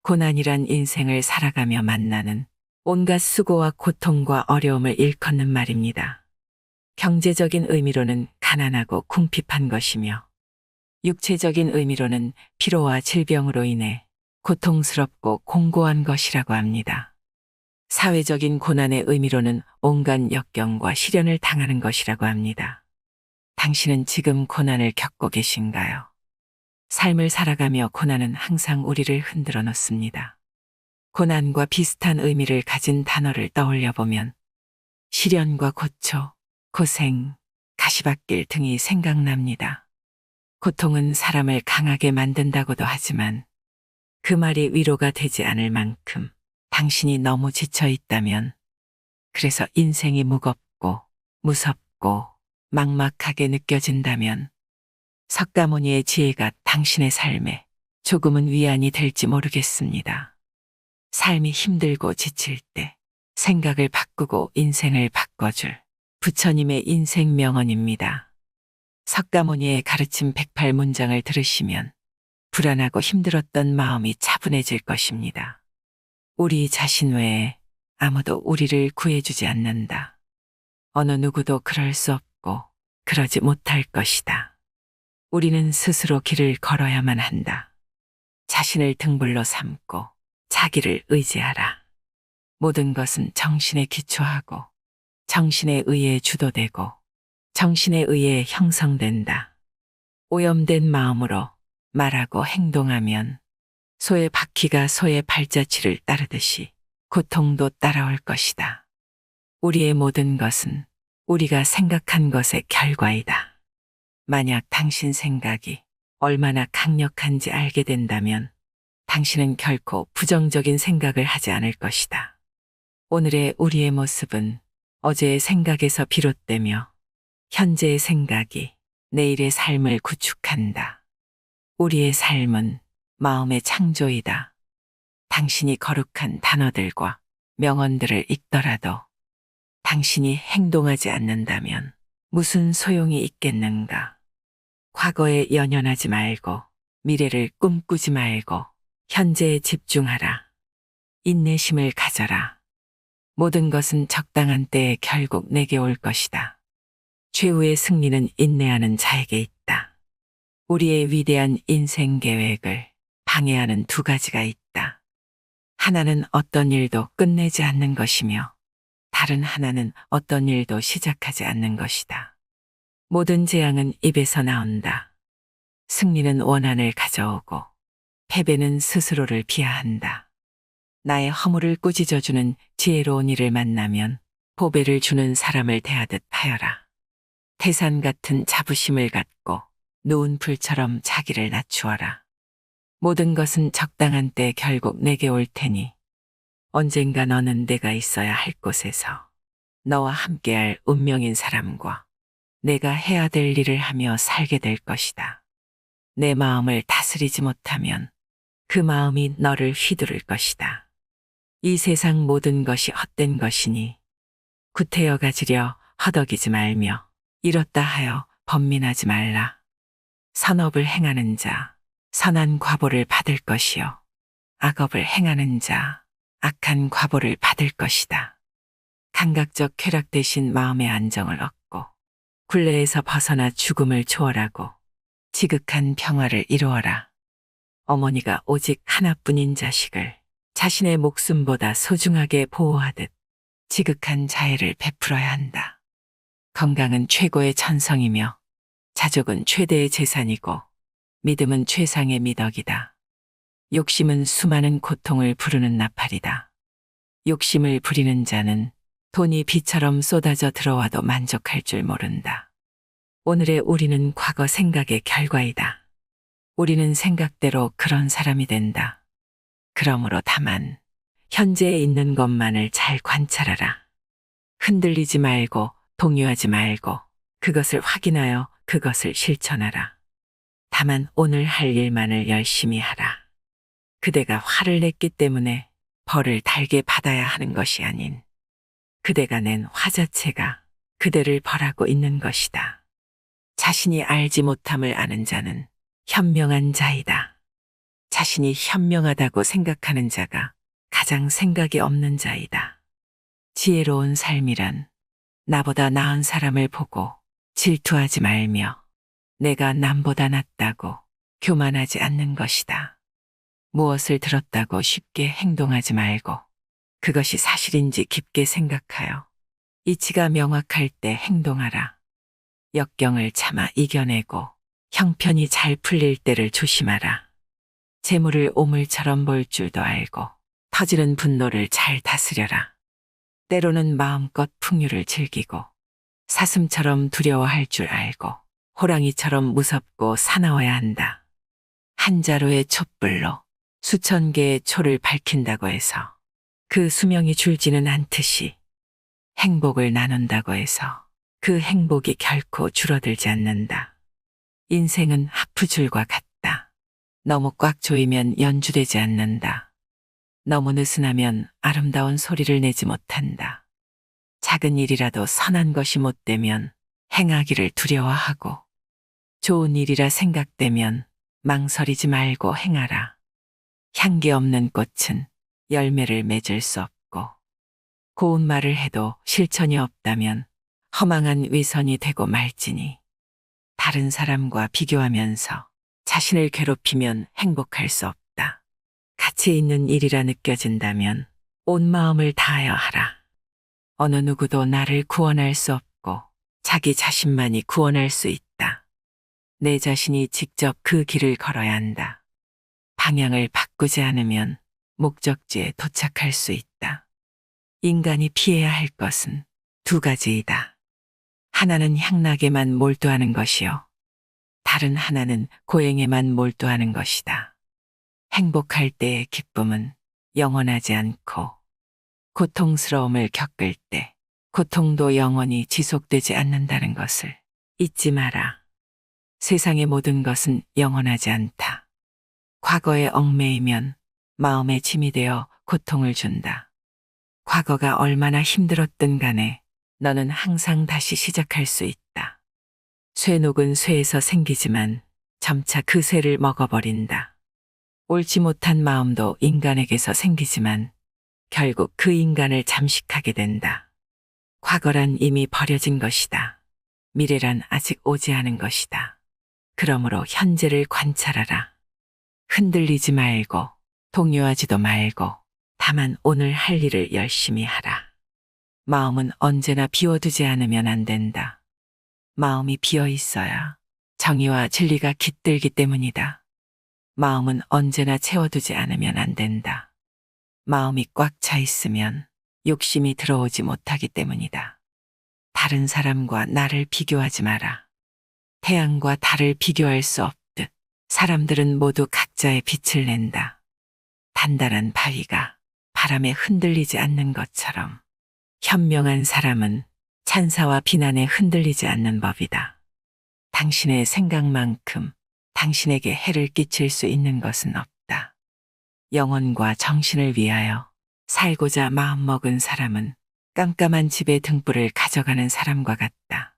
고난이란 인생을 살아가며 만나는 온갖 수고와 고통과 어려움을 일컫는 말입니다. 경제적인 의미로는 가난하고 궁핍한 것이며 육체적인 의미로는 피로와 질병으로 인해 고통스럽고 공고한 것이라고 합니다. 사회적인 고난의 의미로는 온갖 역경과 시련을 당하는 것이라고 합니다. 당신은 지금 고난을 겪고 계신가요? 삶을 살아가며 고난은 항상 우리를 흔들어 놓습니다. 고난과 비슷한 의미를 가진 단어를 떠올려 보면 시련과 고초, 고생, 가시밭길 등이 생각납니다. 고통은 사람을 강하게 만든다고도 하지만 그 말이 위로가 되지 않을 만큼 당신이 너무 지쳐 있다면, 그래서 인생이 무겁고 무섭고 막막하게 느껴진다면 석가모니의 지혜가 당신의 삶에 조금은 위안이 될지 모르겠습니다. 삶이 힘들고 지칠 때 생각을 바꾸고 인생을 바꿔줄 부처님의 인생 명언입니다. 석가모니의 가르침 108문장을 들으시면 불안하고 힘들었던 마음이 차분해질 것입니다. 우리 자신 외에 아무도 우리를 구해주지 않는다. 어느 누구도 그럴 수 없고 그러지 못할 것이다. 우리는 스스로 길을 걸어야만 한다. 자신을 등불로 삼고 자기를 의지하라. 모든 것은 정신에 기초하고 정신에 의해 주도되고 정신에 의해 형성된다. 오염된 마음으로 말하고 행동하면 소의 바퀴가 소의 발자취를 따르듯이 고통도 따라올 것이다. 우리의 모든 것은 우리가 생각한 것의 결과이다. 만약 당신 생각이 얼마나 강력한지 알게 된다면 당신은 결코 부정적인 생각을 하지 않을 것이다. 오늘의 우리의 모습은 어제의 생각에서 비롯되며 현재의 생각이 내일의 삶을 구축한다. 우리의 삶은 마음의 창조이다. 당신이 거룩한 단어들과 명언들을 읽더라도 당신이 행동하지 않는다면 무슨 소용이 있겠는가? 과거에 연연하지 말고 미래를 꿈꾸지 말고 현재에 집중하라. 인내심을 가져라. 모든 것은 적당한 때에 결국 내게 올 것이다. 최후의 승리는 인내하는 자에게 있다. 우리의 위대한 인생 계획을 방해하는 두 가지가 있다. 하나는 어떤 일도 끝내지 않는 것이며 다른 하나는 어떤 일도 시작하지 않는 것이다. 모든 재앙은 입에서 나온다. 승리는 원한을 가져오고 패배는 스스로를 비하한다. 나의 허물을 꾸짖어주는 지혜로운 이를 만나면 보배를 주는 사람을 대하듯 하여라. 태산 같은 자부심을 갖고 누운 불처럼 자기를 낮추어라. 모든 것은 적당한 때 결국 내게 올 테니 언젠가 너는 내가 있어야 할 곳에서 너와 함께할 운명인 사람과 내가 해야 될 일을 하며 살게 될 것이다. 내 마음을 다스리지 못하면 그 마음이 너를 휘두를 것이다. 이 세상 모든 것이 헛된 것이니 구태여 가지려 허덕이지 말며 이렇다 하여 번민하지 말라. 선업을 행하는 자 선한 과보를 받을 것이요 악업을 행하는 자 악한 과보를 받을 것이다. 감각적 쾌락 대신 마음의 안정을 얻고 굴레에서 벗어나 죽음을 초월하고 지극한 평화를 이루어라. 어머니가 오직 하나뿐인 자식을 자신의 목숨보다 소중하게 보호하듯 지극한 자애를 베풀어야 한다. 건강은 최고의 천성이며 자족은 최대의 재산이고 믿음은 최상의 미덕이다. 욕심은 수많은 고통을 부르는 나팔이다. 욕심을 부리는 자는 돈이 비처럼 쏟아져 들어와도 만족할 줄 모른다. 오늘의 우리는 과거 생각의 결과이다. 우리는 생각대로 그런 사람이 된다. 그러므로 다만 현재에 있는 것만을 잘 관찰하라. 흔들리지 말고 동요하지 말고 그것을 확인하여 그것을 실천하라. 다만 오늘 할 일만을 열심히 하라. 그대가 화를 냈기 때문에 벌을 달게 받아야 하는 것이 아닌 그대가 낸 화 자체가 그대를 벌하고 있는 것이다. 자신이 알지 못함을 아는 자는 현명한 자이다. 자신이 현명하다고 생각하는 자가 가장 생각이 없는 자이다. 지혜로운 삶이란 나보다 나은 사람을 보고 질투하지 말며 내가 남보다 낫다고 교만하지 않는 것이다. 무엇을 들었다고 쉽게 행동하지 말고 그것이 사실인지 깊게 생각하여 이치가 명확할 때 행동하라. 역경을 참아 이겨내고 형편이 잘 풀릴 때를 조심하라. 재물을 오물처럼 볼 줄도 알고 터지는 분노를 잘 다스려라. 때로는 마음껏 풍요를 즐기고 사슴처럼 두려워할 줄 알고 호랑이처럼 무섭고 사나워야 한다. 한 자루의 촛불로 수천 개의 초를 밝힌다고 해서 그 수명이 줄지는 않듯이 행복을 나눈다고 해서 그 행복이 결코 줄어들지 않는다. 인생은 하프줄과 같다. 너무 꽉 조이면 연주되지 않는다. 너무 느슨하면 아름다운 소리를 내지 못한다. 작은 일이라도 선한 것이 못되면 행하기를 두려워하고 좋은 일이라 생각되면 망설이지 말고 행하라. 향기 없는 꽃은 열매를 맺을 수 없고 고운 말을 해도 실천이 없다면 허망한 위선이 되고 말지니 다른 사람과 비교하면서 자신을 괴롭히면 행복할 수 없다. 가치 있는 일이라 느껴진다면 온 마음을 다하여 하라. 어느 누구도 나를 구원할 수 없고 자기 자신만이 구원할 수 있다. 내 자신이 직접 그 길을 걸어야 한다. 방향을 바꾸지 않으면 목적지에 도착할 수 있다. 인간이 피해야 할 것은 두 가지이다. 하나는 향락에만 몰두하는 것이요. 다른 하나는 고행에만 몰두하는 것이다. 행복할 때의 기쁨은 영원하지 않고 고통스러움을 겪을 때 고통도 영원히 지속되지 않는다는 것을 잊지 마라. 세상의 모든 것은 영원하지 않다. 과거에 얽매이면 마음에 짐이 되어 고통을 준다. 과거가 얼마나 힘들었든 간에 너는 항상 다시 시작할 수 있다. 쇠녹은 쇠에서 생기지만 점차 그 쇠를 먹어버린다. 옳지 못한 마음도 인간에게서 생기지만 결국 그 인간을 잠식하게 된다. 과거란 이미 버려진 것이다. 미래란 아직 오지 않은 것이다. 그러므로 현재를 관찰하라. 흔들리지 말고 동요하지도 말고 다만 오늘 할 일을 열심히 하라. 마음은 언제나 비워두지 않으면 안 된다. 마음이 비어 있어야 정의와 진리가 깃들기 때문이다. 마음은 언제나 채워두지 않으면 안 된다. 마음이 꽉 차 있으면 욕심이 들어오지 못하기 때문이다. 다른 사람과 나를 비교하지 마라. 태양과 달을 비교할 수 없듯 사람들은 모두 각자의 빛을 낸다. 단단한 바위가 바람에 흔들리지 않는 것처럼 현명한 사람은 찬사와 비난에 흔들리지 않는 법이다. 당신의 생각만큼 당신에게 해를 끼칠 수 있는 것은 없다. 영혼과 정신을 위하여 살고자 마음먹은 사람은 깜깜한 집의 등불을 가져가는 사람과 같다.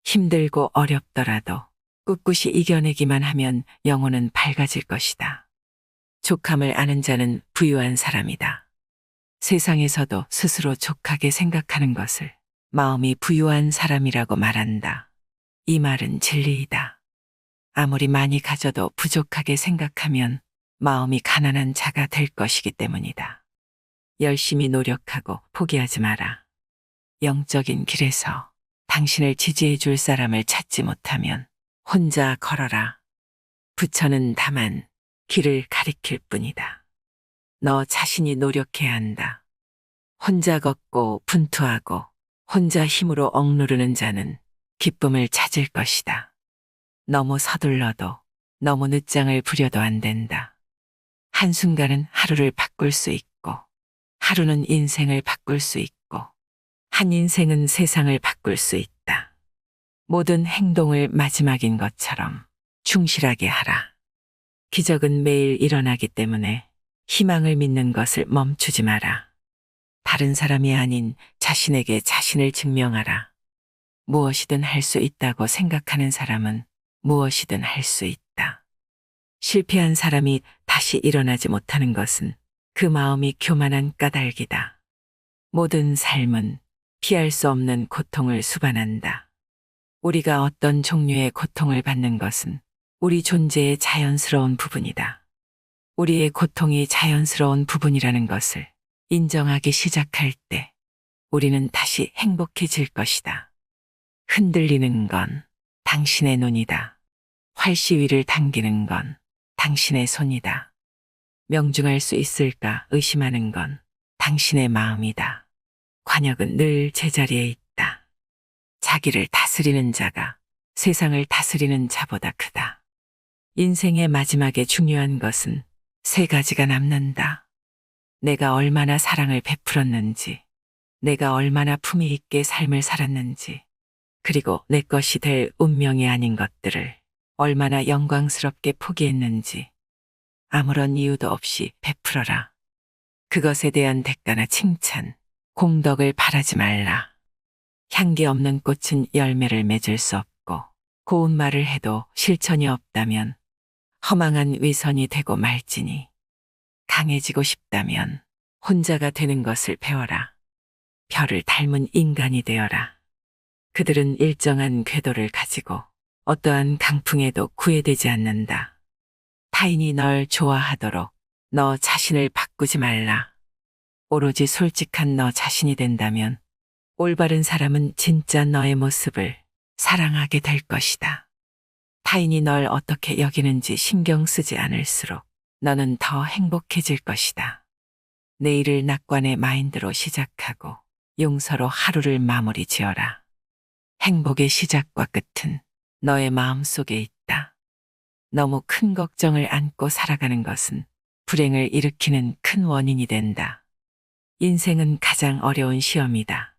힘들고 어렵더라도 꿋꿋이 이겨내기만 하면 영혼은 밝아질 것이다. 족함을 아는 자는 부유한 사람이다. 세상에서도 스스로 족하게 생각하는 것을 마음이 부유한 사람이라고 말한다. 이 말은 진리이다. 아무리 많이 가져도 부족하게 생각하면 마음이 가난한 자가 될 것이기 때문이다. 열심히 노력하고 포기하지 마라. 영적인 길에서 당신을 지지해 줄 사람을 찾지 못하면 혼자 걸어라. 부처는 다만 길을 가리킬 뿐이다. 너 자신이 노력해야 한다. 혼자 걷고 분투하고 혼자 힘으로 억누르는 자는 기쁨을 찾을 것이다. 너무 서둘러도 너무 늦장을 부려도 안 된다. 한순간은 하루를 바꿀 수 있고 하루는 인생을 바꿀 수 있고 한 인생은 세상을 바꿀 수 있다. 모든 행동을 마지막인 것처럼 충실하게 하라. 기적은 매일 일어나기 때문에 희망을 믿는 것을 멈추지 마라. 다른 사람이 아닌 자신에게 자신을 증명하라. 무엇이든 할 수 있다고 생각하는 사람은 무엇이든 할 수 있다. 실패한 사람이 다시 다시 일어나지 못하는 것은 그 마음이 교만한 까닭이다. 모든 삶은 피할 수 없는 고통을 수반한다. 우리가 어떤 종류의 고통을 받는 것은 우리 존재의 자연스러운 부분이다. 우리의 고통이 자연스러운 부분이라는 것을 인정하기 시작할 때 우리는 다시 행복해질 것이다. 흔들리는 건 당신의 눈이다. 활시 위를 당기는 건 당신의 손이다. 명중할 수 있을까 의심하는 건 당신의 마음이다. 관역은 늘 제자리에 있다. 자기를 다스리는 자가 세상을 다스리는 자보다 크다. 인생의 마지막에 중요한 것은 세 가지가 남는다. 내가 얼마나 사랑을 베풀었는지, 내가 얼마나 품위 있게 삶을 살았는지, 그리고 내 것이 될 운명이 아닌 것들을 얼마나 영광스럽게 포기했는지 아무런 이유도 없이 베풀어라. 그것에 대한 대가나 칭찬, 공덕을 바라지 말라. 향기 없는 꽃은 열매를 맺을 수 없고 고운 말을 해도 실천이 없다면 허망한 위선이 되고 말지니 강해지고 싶다면 혼자가 되는 것을 배워라. 별을 닮은 인간이 되어라. 그들은 일정한 궤도를 가지고 어떠한 강풍에도 구애되지 않는다. 타인이 널 좋아하도록 너 자신을 바꾸지 말라. 오로지 솔직한 너 자신이 된다면 올바른 사람은 진짜 너의 모습을 사랑하게 될 것이다. 타인이 널 어떻게 여기는지 신경 쓰지 않을수록 너는 더 행복해질 것이다. 내일을 낙관의 마인드로 시작하고 용서로 하루를 마무리 지어라. 행복의 시작과 끝은 너의 마음 속에 있다. 너무 큰 걱정을 안고 살아가는 것은 불행을 일으키는 큰 원인이 된다. 인생은 가장 어려운 시험이다.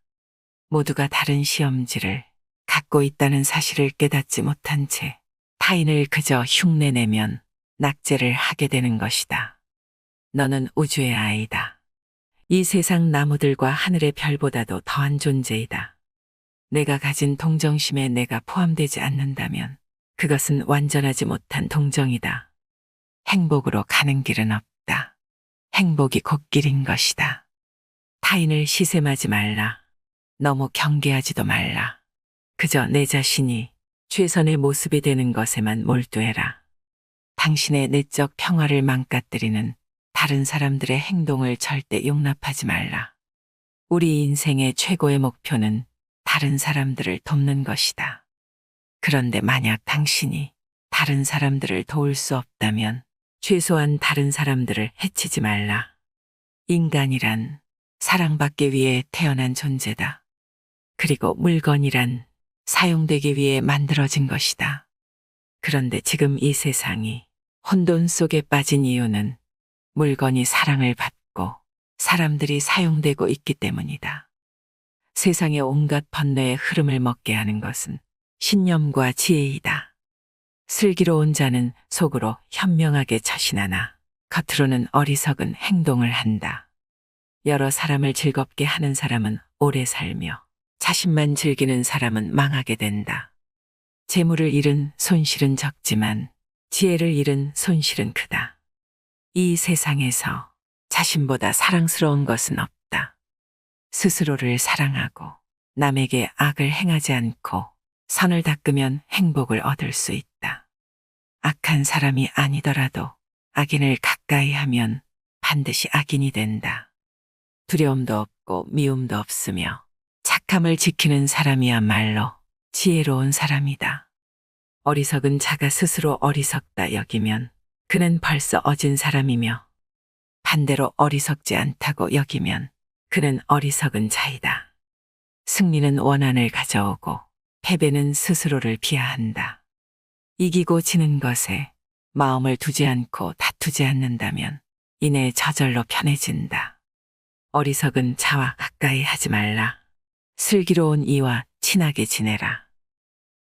모두가 다른 시험지를 갖고 있다는 사실을 깨닫지 못한 채 타인을 그저 흉내내면 낙제를 하게 되는 것이다. 너는 우주의 아이다. 이 세상 나무들과 하늘의 별보다도 더한 존재이다. 내가 가진 동정심에 내가 포함되지 않는다면 그것은 완전하지 못한 동정이다. 행복으로 가는 길은 없다. 행복이 곧길인 것이다. 타인을 시샘하지 말라. 너무 경계하지도 말라. 그저 내 자신이 최선의 모습이 되는 것에만 몰두해라. 당신의 내적 평화를 망가뜨리는 다른 사람들의 행동을 절대 용납하지 말라. 우리 인생의 최고의 목표는 다른 사람들을 돕는 것이다. 그런데 만약 당신이 다른 사람들을 도울 수 없다면 최소한 다른 사람들을 해치지 말라. 인간이란 사랑받기 위해 태어난 존재다. 그리고 물건이란 사용되기 위해 만들어진 것이다. 그런데 지금 이 세상이 혼돈 속에 빠진 이유는 물건이 사랑을 받고 사람들이 사용되고 있기 때문이다. 세상의 온갖 번뇌의 흐름을 먹게 하는 것은 신념과 지혜이다. 슬기로운 자는 속으로 현명하게 처신하나 겉으로는 어리석은 행동을 한다. 여러 사람을 즐겁게 하는 사람은 오래 살며 자신만 즐기는 사람은 망하게 된다. 재물을 잃은 손실은 적지만 지혜를 잃은 손실은 크다. 이 세상에서 자신보다 사랑스러운 것은 없다. 스스로를 사랑하고 남에게 악을 행하지 않고 선을 닦으면 행복을 얻을 수 있다. 악한 사람이 아니더라도 악인을 가까이 하면 반드시 악인이 된다. 두려움도 없고 미움도 없으며 착함을 지키는 사람이야말로 지혜로운 사람이다. 어리석은 자가 스스로 어리석다 여기면 그는 벌써 어진 사람이며 반대로 어리석지 않다고 여기면 그는 어리석은 자이다. 승리는 원한을 가져오고 패배는 스스로를 비하한다. 이기고 지는 것에 마음을 두지 않고 다투지 않는다면 이내 저절로 편해진다. 어리석은 자와 가까이 하지 말라. 슬기로운 이와 친하게 지내라.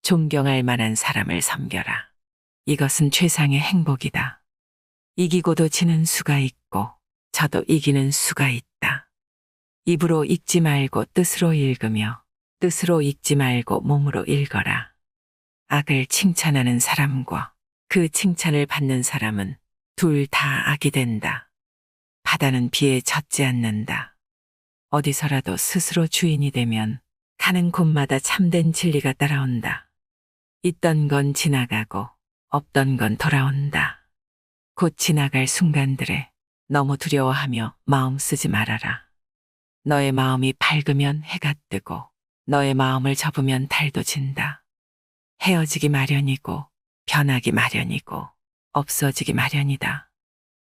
존경할 만한 사람을 섬겨라. 이것은 최상의 행복이다. 이기고도 지는 수가 있고 저도 이기는 수가 있다. 입으로 읽지 말고 뜻으로 읽으며 뜻으로 읽지 말고 몸으로 읽어라. 악을 칭찬하는 사람과 그 칭찬을 받는 사람은 둘 다 악이 된다. 바다는 비에 젖지 않는다. 어디서라도 스스로 주인이 되면 가는 곳마다 참된 진리가 따라온다. 있던 건 지나가고 없던 건 돌아온다. 곧 지나갈 순간들에 너무 두려워하며 마음 쓰지 말아라. 너의 마음이 밝으면 해가 뜨고 너의 마음을 접으면 달도 진다. 헤어지기 마련이고 변하기 마련이고 없어지기 마련이다.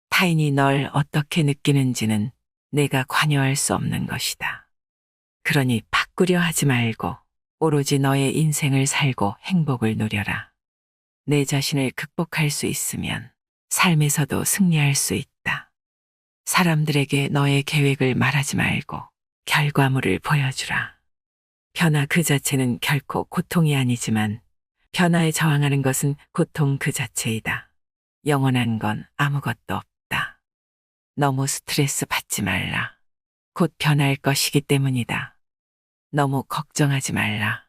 타인이 널 어떻게 느끼는지는 내가 관여할 수 없는 것이다. 그러니 바꾸려 하지 말고 오로지 너의 인생을 살고 행복을 누려라. 내 자신을 극복할 수 있으면 삶에서도 승리할 수 있다. 사람들에게 너의 계획을 말하지 말고 결과물을 보여주라. 변화 그 자체는 결코 고통이 아니지만 변화에 저항하는 것은 고통 그 자체이다. 영원한 건 아무것도 없다. 너무 스트레스 받지 말라. 곧 변할 것이기 때문이다. 너무 걱정하지 말라.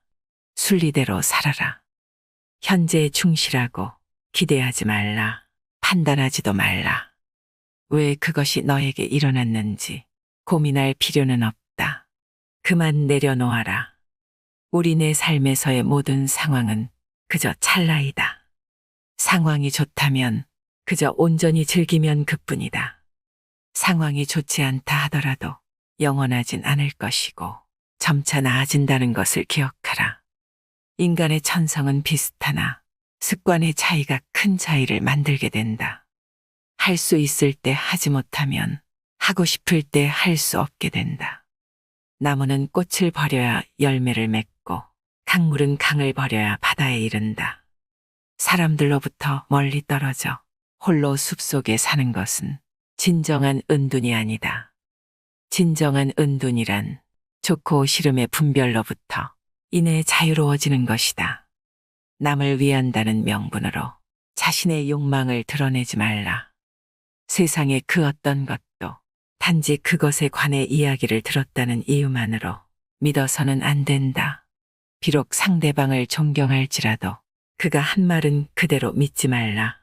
순리대로 살아라. 현재에 충실하고 기대하지 말라. 판단하지도 말라. 왜 그것이 너에게 일어났는지 고민할 필요는 없다. 그만 내려놓아라. 우리 내 삶에서의 모든 상황은 그저 찰나이다. 상황이 좋다면 그저 온전히 즐기면 그뿐이다. 상황이 좋지 않다 하더라도 영원하진 않을 것이고 점차 나아진다는 것을 기억하라. 인간의 천성은 비슷하나 습관의 차이가 큰 차이를 만들게 된다. 할 수 있을 때 하지 못하면 하고 싶을 때 할 수 없게 된다. 나무는 꽃을 버려야 열매를 맺고 강물은 강을 버려야 바다에 이른다. 사람들로부터 멀리 떨어져 홀로 숲속에 사는 것은 진정한 은둔이 아니다. 진정한 은둔이란 좋고 싫음의 분별로부터 인해 자유로워지는 것이다. 남을 위한다는 명분으로 자신의 욕망을 드러내지 말라. 세상의 그 어떤 것도 단지 그것에 관해 이야기를 들었다는 이유만으로 믿어서는 안 된다. 비록 상대방을 존경할지라도 그가 한 말은 그대로 믿지 말라.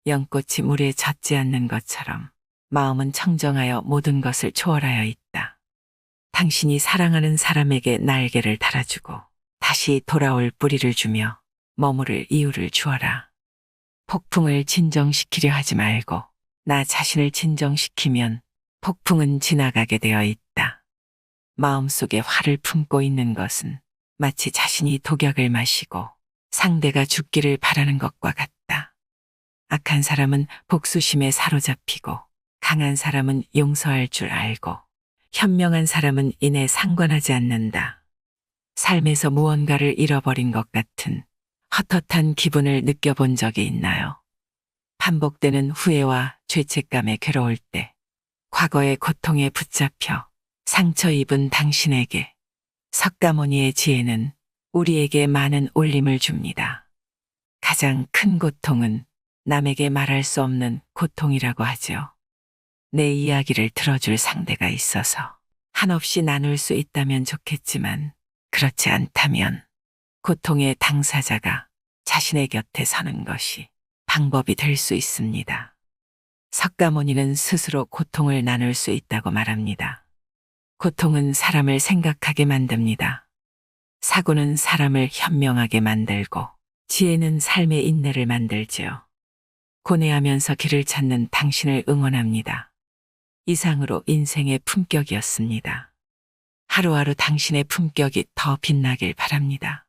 연꽃이 물에 젖지 않는 것처럼 마음은 청정하여 모든 것을 초월하여 있다. 당신이 사랑하는 사람에게 날개를 달아주고 다시 돌아올 뿌리를 주며 머무를 이유를 주어라. 폭풍을 진정시키려 하지 말고 나 자신을 진정시키면 폭풍은 지나가게 되어 있다. 마음속에 화를 품고 있는 것은 마치 자신이 독약을 마시고 상대가 죽기를 바라는 것과 같다. 악한 사람은 복수심에 사로잡히고 강한 사람은 용서할 줄 알고 현명한 사람은 이내 상관하지 않는다. 삶에서 무언가를 잃어버린 것 같은 헛헛한 기분을 느껴본 적이 있나요? 반복되는 후회와 죄책감에 괴로울 때, 과거의 고통에 붙잡혀 상처 입은 당신에게 석가모니의 지혜는 우리에게 많은 울림을 줍니다. 가장 큰 고통은 남에게 말할 수 없는 고통이라고 하죠. 내 이야기를 들어줄 상대가 있어서 한없이 나눌 수 있다면 좋겠지만 그렇지 않다면 고통의 당사자가 자신의 곁에 서는 것이 방법이 될 수 있습니다. 석가모니는 스스로 고통을 나눌 수 있다고 말합니다. 고통은 사람을 생각하게 만듭니다. 사고는 사람을 현명하게 만들고 지혜는 삶의 인내를 만들지요. 고뇌하면서 길을 찾는 당신을 응원합니다. 이상으로 인생의 품격이었습니다. 하루하루 당신의 품격이 더 빛나길 바랍니다.